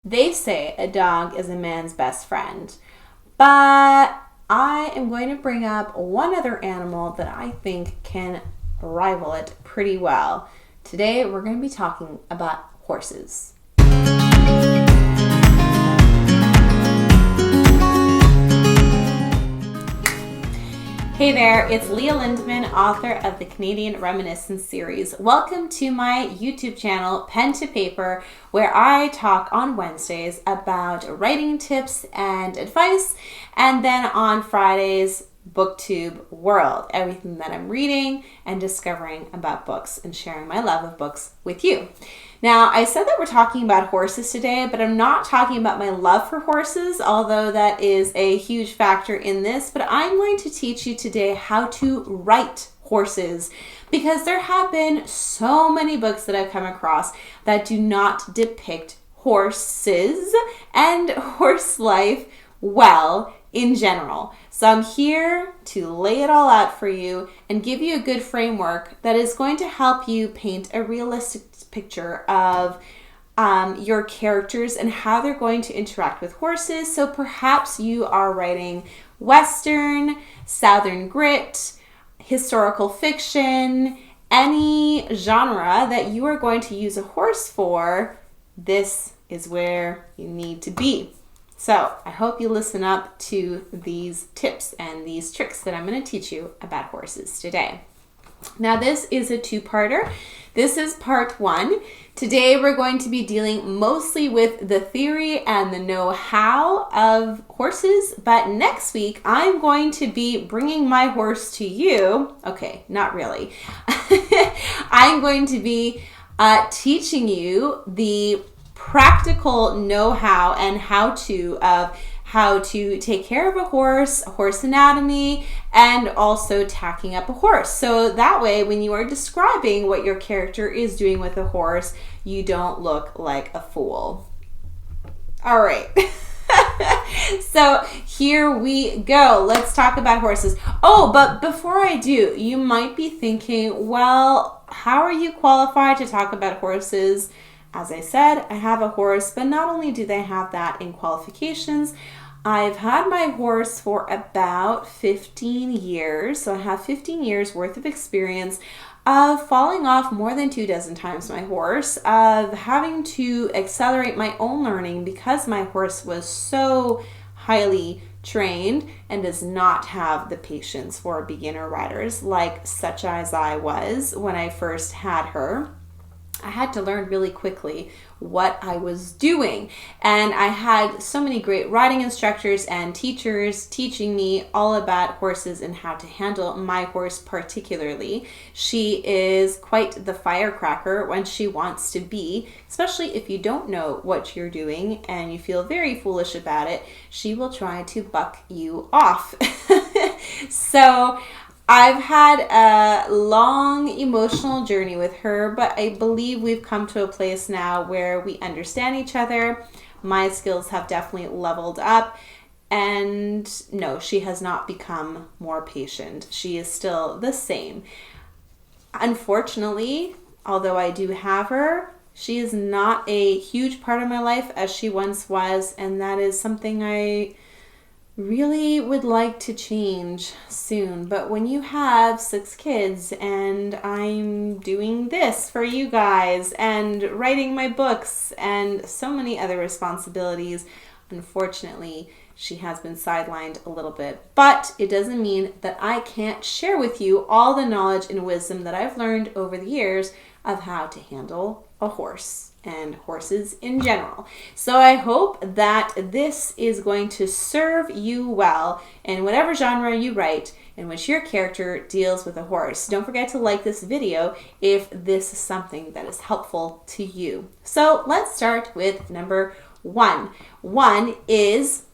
They say a dog is a man's best friend, but I am going to bring up one other animal that I think can rival it pretty well. Today we're going to be talking about horses. Hey there, it's Leah Lindman, author of the Canadian Reminiscence series. Welcome to my YouTube channel, Pen to Paper, where I talk on Wednesdays about writing tips and advice, and then on Fridays, BookTube World, everything that I'm reading and discovering about books and sharing my love of books with you. Now, I said that we're talking about horses today, but I'm not talking about my love for horses, although that is a huge factor in this, but I'm going to teach you today how to write horses, because there have been so many books that I've come across that do not depict horses and horse life well in general. So I'm here to lay it all out for you and give you a good framework that is going to help you paint a realistic picture of your characters and how they're going to interact with horses. So perhaps you are writing Western, Southern grit, historical fiction, any genre that you are going to use a horse for. This is where you need to be. So I hope you listen up to these tips and these tricks that I'm going to teach you about horses today. Now this is a two-parter. This is part one. Today we're going to be dealing mostly with the theory and the know-how of horses, but next week I'm going to be bringing my horse to you. Okay, not really. I'm going to be teaching you the practical know-how and how-to of how to take care of a horse anatomy, and also tacking up a horse. So that way, when you are describing what your character is doing with a horse, you don't look like a fool. All right. So here we go. Let's talk about horses. Oh, but before I do, you might be thinking, well, how are you qualified to talk about horses? As I said, I have a horse, but not only do they have that in qualifications, I've had my horse for about 15 years. So I have 15 years worth of experience of falling off more than 24 times my horse, of having to accelerate my own learning because my horse was so highly trained and does not have the patience for beginner riders like such as I was when I first had her. I had to learn really quickly what I was doing. And I had so many great riding instructors and teachers teaching me all about horses and how to handle my horse particularly. She is quite the firecracker when she wants to be, especially if you don't know what you're doing and you feel very foolish about it. She will try to buck you off. So I've had a long emotional journey with her, but I believe we've come to a place now where we understand each other. My skills have definitely leveled up, and no, she has not become more patient. She is still the same. Unfortunately, although I do have her, she is not a huge part of my life as she once was, and that is something I really would like to change soon. But when you have 6 kids and I'm doing this for you guys and writing my books and so many other responsibilities, unfortunately she has been sidelined a little bit. But it doesn't mean that I can't share with you all the knowledge and wisdom that I've learned over the years of how to handle a horse and horses in general. So I hope that this is going to serve you well in whatever genre you write in which your character deals with a horse. Don't forget to like this video if this is something that is helpful to you. So let's start with number 1. One is,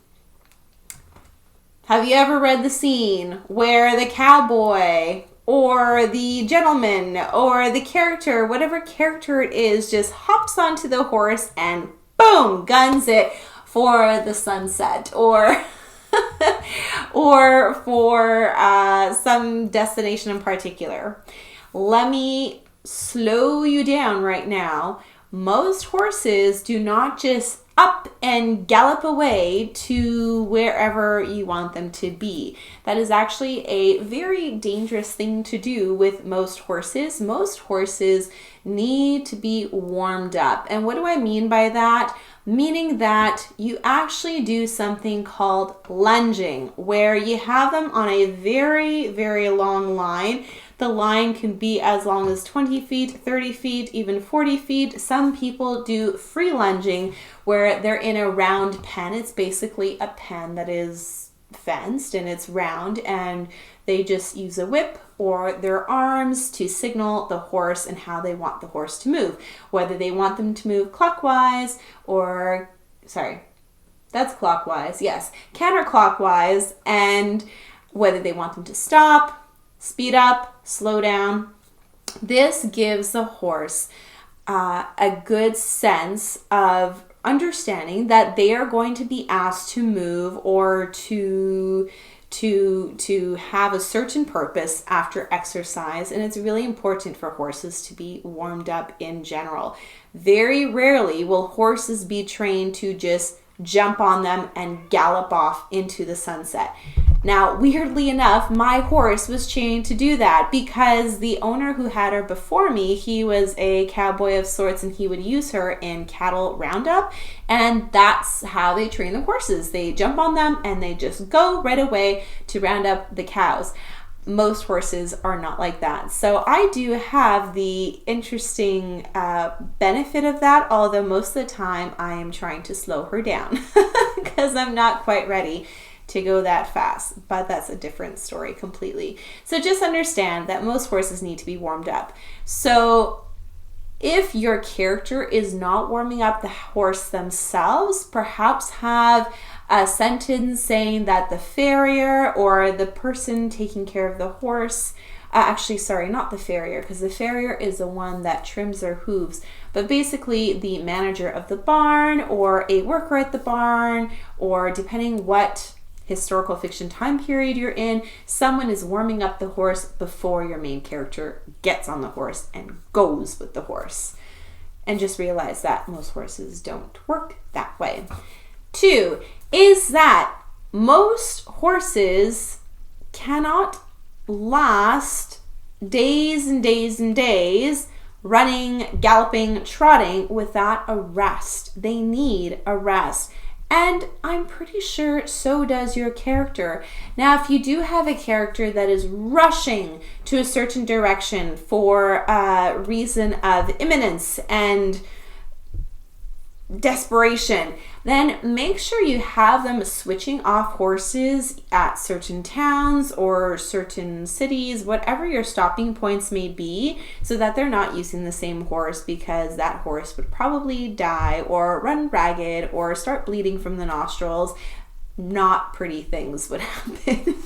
have you ever read the scene where the cowboy or the gentleman or the character, whatever character it is, just hops onto the horse and boom, guns it for the sunset or or for some destination in particular? Let me slow you down right now. Most horses do not just up and gallop away to wherever you want them to be. That is actually a very dangerous thing to do with most horses. Most horses need to be warmed up. And what do I mean by that? Meaning that you actually do something called lunging, where you have them on a very, very long line. The line can be as long as 20 feet, 30 feet, even 40 feet. Some people do free lunging where they're in a round pen. It's basically a pen that is fenced and it's round, and they just use a whip or their arms to signal the horse and how they want the horse to move. Whether they want them to move clockwise or, that's clockwise, yes, counterclockwise, and whether they want them to stop, speed up, slow down. This gives the horse a good sense of understanding that they are going to be asked to move or to have a certain purpose after exercise. And it's really important for horses to be warmed up in general. Very rarely will horses be trained to just jump on them and gallop off into the sunset. Now, weirdly enough, my horse was trained to do that because the owner who had her before me, he was a cowboy of sorts, and he would use her in cattle roundup, and that's how they train the horses. They jump on them and they just go right away to round up the cows. Most horses are not like that. So I do have the interesting benefit of that, although most of the time I am trying to slow her down because I'm not quite ready to go that fast, but that's a different story completely. So just understand that most horses need to be warmed up. So if your character is not warming up the horse themselves, perhaps have a sentence saying that the farrier or the person taking care of the horse, not the farrier, because the farrier is the one that trims their hooves, but basically the manager of the barn or a worker at the barn, or depending what historical fiction time period you're in, someone is warming up the horse before your main character gets on the horse and goes with the horse. And just realize that most horses don't work that way. 2 is that most horses cannot last days and days and days running, galloping, trotting without a rest. They need a rest. And I'm pretty sure so does your character. Now, if you do have a character that is rushing to a certain direction for a reason of imminence and desperation, then make sure you have them switching off horses at certain towns or certain cities, whatever your stopping points may be, so that they're not using the same horse, because that horse would probably die or run ragged or start bleeding from the nostrils. Not pretty things would happen.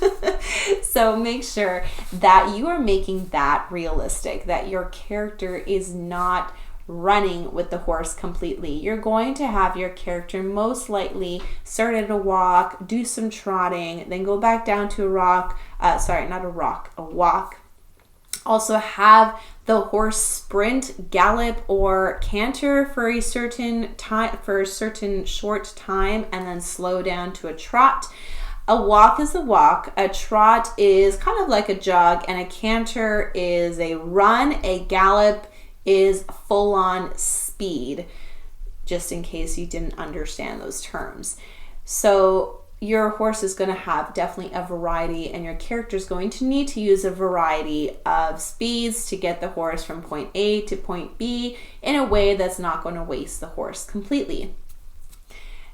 So make sure that you are making that realistic, that your character is not running with the horse completely. You're going to have your character most likely start at a walk, do some trotting, then go back down to a walk. Also have the horse sprint, gallop, or canter for a certain time, for a certain short time, and then slow down to a trot. A walk is a walk, a trot is kind of like a jog, and a canter is a run. A gallop is full-on speed, just in case you didn't understand those terms. So your horse is going to have definitely a variety, and your character is going to need to use a variety of speeds to get the horse from point A to point B in a way that's not going to waste the horse completely.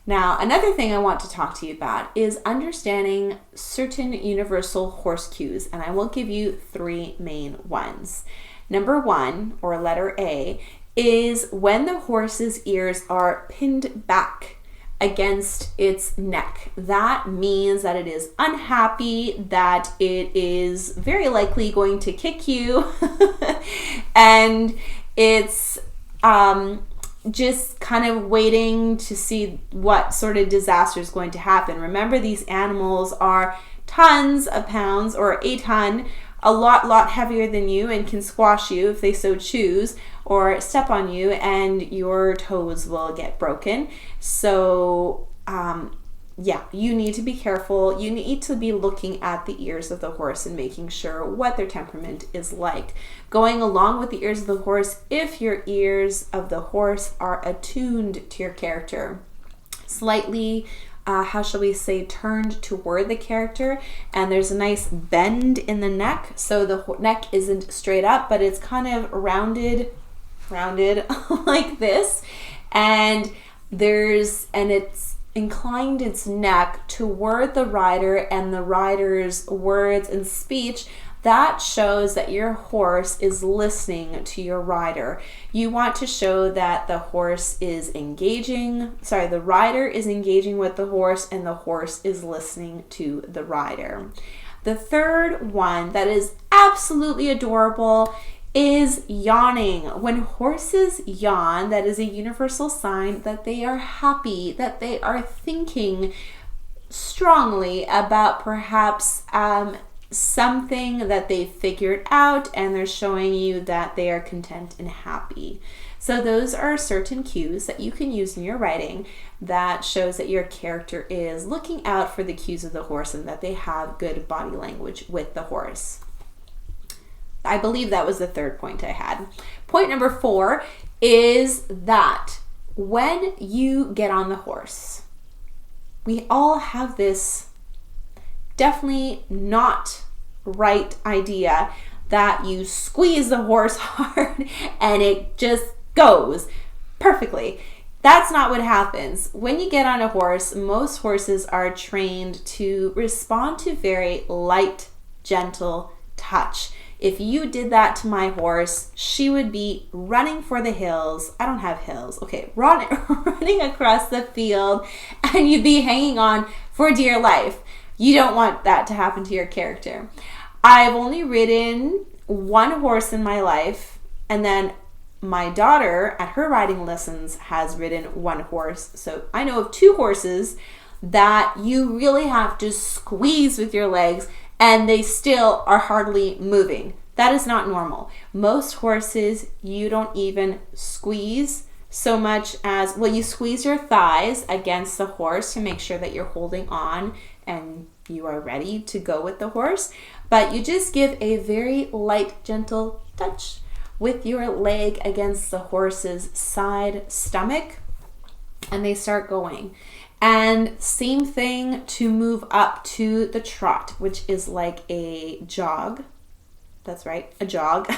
Now, another thing I want to talk to you about is understanding certain universal horse cues, and I will give you 3 main ones. Number 1, or letter A, is when the horse's ears are pinned back against its neck. That means that it is unhappy, that it is very likely going to kick you, and it's just kind of waiting to see what sort of disaster is going to happen. Remember, these animals are tons of pounds, or a ton, a lot heavier than you and can squash you if they so choose, or step on you and your toes will get broken. So yeah, you need to be careful. You need to be looking at the ears of the horse and making sure what their temperament is like. Going along with the ears of the horse, if your ears of the horse are attuned to your character, slightly, how shall we say, turned toward the character, and there's a nice bend in the neck, so the neck isn't straight up, but it's kind of rounded like this, and it's inclined its neck toward the rider and the rider's words and speech. That shows that your horse is listening to your rider. You want to show that the rider is engaging with the horse and the horse is listening to the rider. The third one that is absolutely adorable is yawning. When horses yawn, that is a universal sign that they are happy, that they are thinking strongly about perhaps something that they figured out, and they're showing you that they are content and happy. So those are certain cues that you can use in your writing that shows that your character is looking out for the cues of the horse and that they have good body language with the horse. I believe that was the third point I had. Point number 4 is that when you get on the horse, we all have this definitely not right idea that you squeeze the horse hard and it just goes perfectly. That's not what happens. When you get on a horse, most horses are trained to respond to very light, gentle touch. If you did that to my horse, she would be running for the hills. I don't have hills. Okay, running across the field, and you'd be hanging on for dear life. You don't want that to happen to your character. I've only ridden one horse in my life, and then my daughter at her riding lessons has ridden one horse. So I know of 2 horses that you really have to squeeze with your legs and they still are hardly moving. That is not normal. Most horses, you don't even squeeze so much as, well, you squeeze your thighs against the horse to make sure that you're holding on and you are ready to go with the horse. But you just give a very light, gentle touch with your leg against the horse's side stomach, and they start going. And same thing to move up to the trot, which is like a jog. That's right, a jog.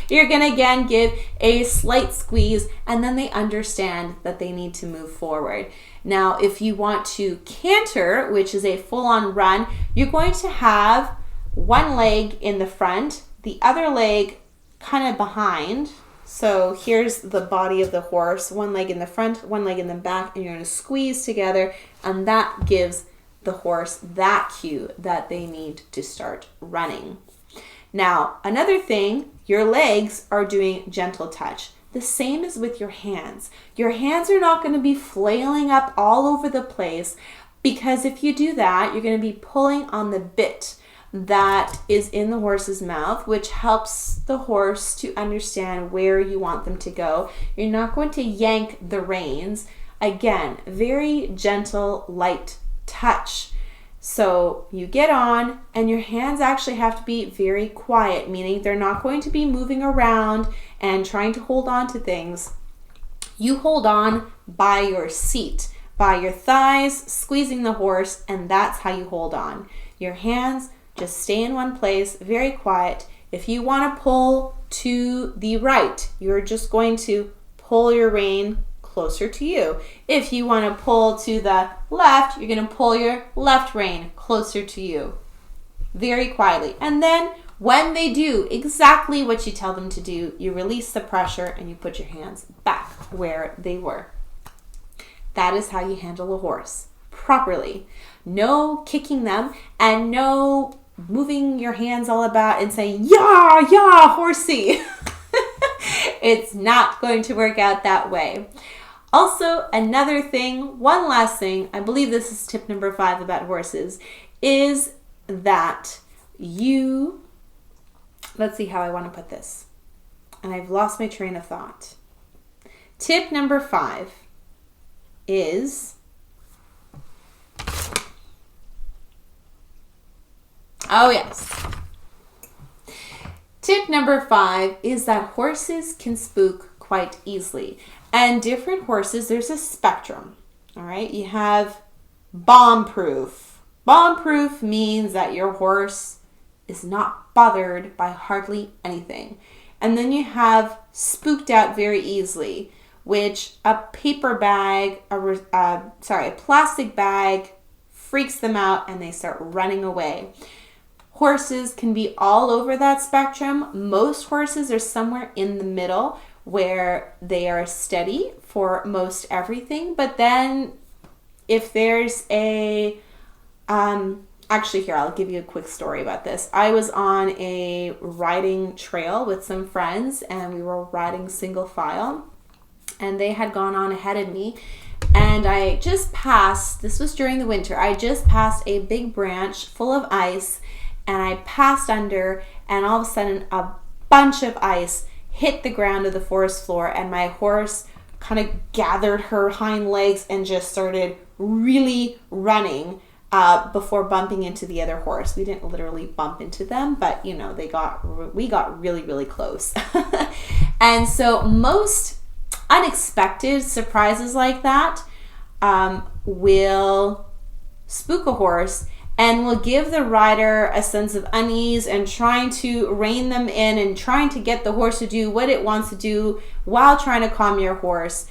You're gonna again give a slight squeeze, and then they understand that they need to move forward. Now, if you want to canter, which is a full-on run, you're going to have one leg in the front, the other leg kind of behind. So here's the body of the horse, one leg in the front, one leg in the back, and you're going to squeeze together, and that gives the horse that cue that they need to start running. Now, another thing, your legs are doing gentle touch. The same is with your hands. Your hands are not going to be flailing up all over the place, because if you do that, you're going to be pulling on the bit that is in the horse's mouth, which helps the horse to understand where you want them to go. You're not going to yank the reins. Again, very gentle, light touch. So you get on, and your hands actually have to be very quiet, meaning they're not going to be moving around and trying to hold on to things. You hold on by your seat, by your thighs, squeezing the horse, and that's how you hold on. Your hands just stay in one place, very quiet. If you want to pull to the right, you're just going to pull your rein closer to you. If you want to pull to the left, you're going to pull your left rein closer to you, very quietly. And then when they do exactly what you tell them to do, you release the pressure and you put your hands back where they were. That is how you handle a horse properly. No kicking them, and no moving your hands all about and saying, yeah, yeah, horsey. It's not going to work out that way. Also, another thing, one last thing, I believe this is tip number 5 about horses, is that you let's see how I want to put this. And I've lost my train of thought. Tip number 5 is, oh yes. Tip number 5 is that horses can spook quite easily. And different horses, there's a spectrum. All right, you have bomb-proof. Bomb-proof means that your horse is not bothered by hardly anything. And then you have spooked out very easily, which a paper bag, a plastic bag freaks them out and they start running away. Horses can be all over that spectrum. Most horses are somewhere in the middle where they are steady for most everything. But then if there's a, actually here, I'll give you a quick story about this. I was on a riding trail with some friends and we were riding single file and they had gone on ahead of me. And I just passed, this was during the winter, I just passed a big branch full of ice and I passed under, and all of a sudden a bunch of ice hit the ground of the forest floor and my horse kind of gathered her hind legs and just started really running before bumping into the other horse. We didn't literally bump into them, but you know, we got really, really close. And so most unexpected surprises like that will spook a horse and will give the rider a sense of unease and trying to rein them in and trying to get the horse to do what it wants to do while trying to calm your horse.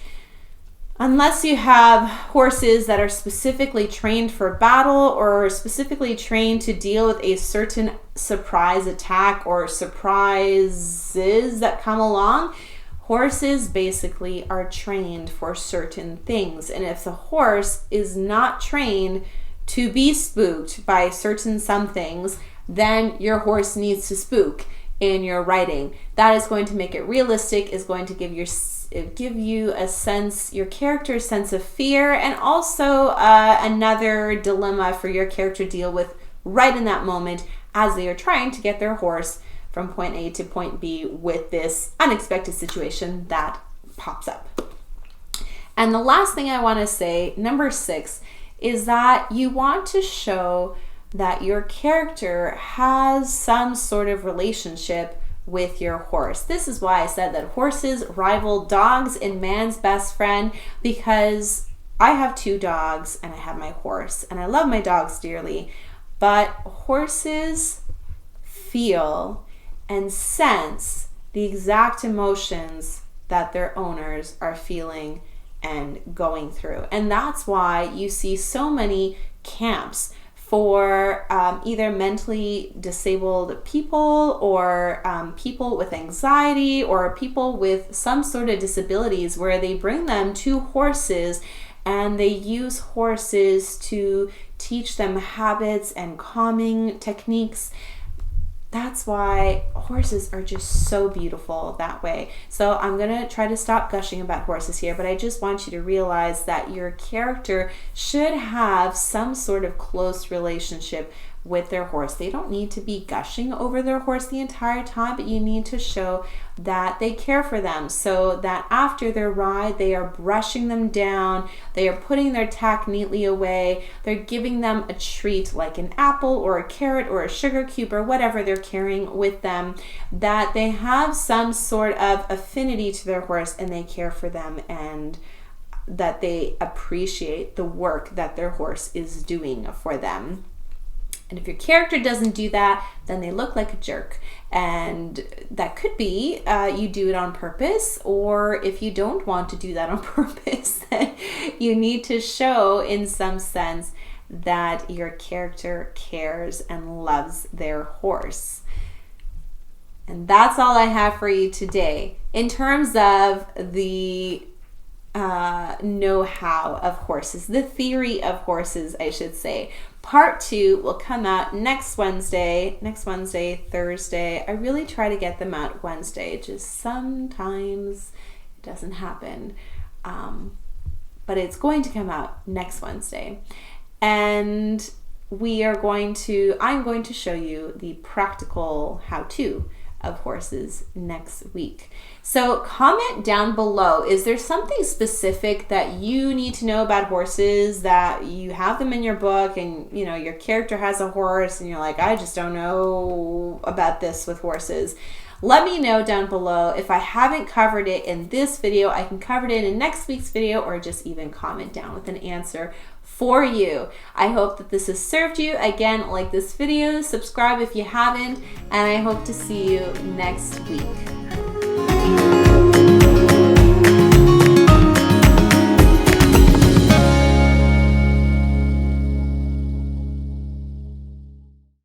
Unless you have horses that are specifically trained for battle or specifically trained to deal with a certain surprise attack or surprises that come along, horses basically are trained for certain things. And if the horse is not trained to be spooked by certain some things, then your horse needs to spook in your riding. That is going to make it realistic, is going to give you a sense, your character's sense of fear, and also another dilemma for your character to deal with right in that moment as they are trying to get their horse from point A to point B with this unexpected situation that pops up. And the last thing I want to say, number 6, is that you want to show that your character has some sort of relationship with your horse. This is why I said that horses rival dogs in man's best friend, because I have 2 dogs and I have my horse and I love my dogs dearly, but horses feel and sense the exact emotions that their owners are feeling and going through. And that's why you see so many camps for either mentally disabled people or people with anxiety or people with some sort of disabilities, where they bring them to horses and they use horses to teach them habits and calming techniques. That's why horses are just so beautiful that way. So I'm going to try to stop gushing about horses here, but I just want you to realize that your character should have some sort of close relationship with their horse. They don't need to be gushing over their horse the entire time, but you need to show that they care for them, so that after their ride, they are brushing them down, they are putting their tack neatly away, they're giving them a treat like an apple or a carrot or a sugar cube or whatever they're carrying with them, that they have some sort of affinity to their horse and they care for them, and that they appreciate the work that their horse is doing for them. And if your character doesn't do that, then they look like a jerk. And that could be you do it on purpose, or if you don't want to do that on purpose, then you need to show in some sense that your character cares and loves their horse. And that's all I have for you today. In terms of the know-how of horses, the theory of horses, I should say. Part 2 will come out next Wednesday, Thursday. I really try to get them out Wednesday, just sometimes it doesn't happen. But it's going to come out next Wednesday. And I'm going to show you the practical how-to of horses next week. So comment down below, is there something specific that you need to know about horses, that you have them in your book and you know your character has a horse and you're like, I just don't know about this with horses? Let me know down below. If I haven't covered it in this video, I can cover it in next week's video, or just even comment down with an answer for you. I hope that this has served you. Again, like this video, subscribe if you haven't, and I hope to see you next week.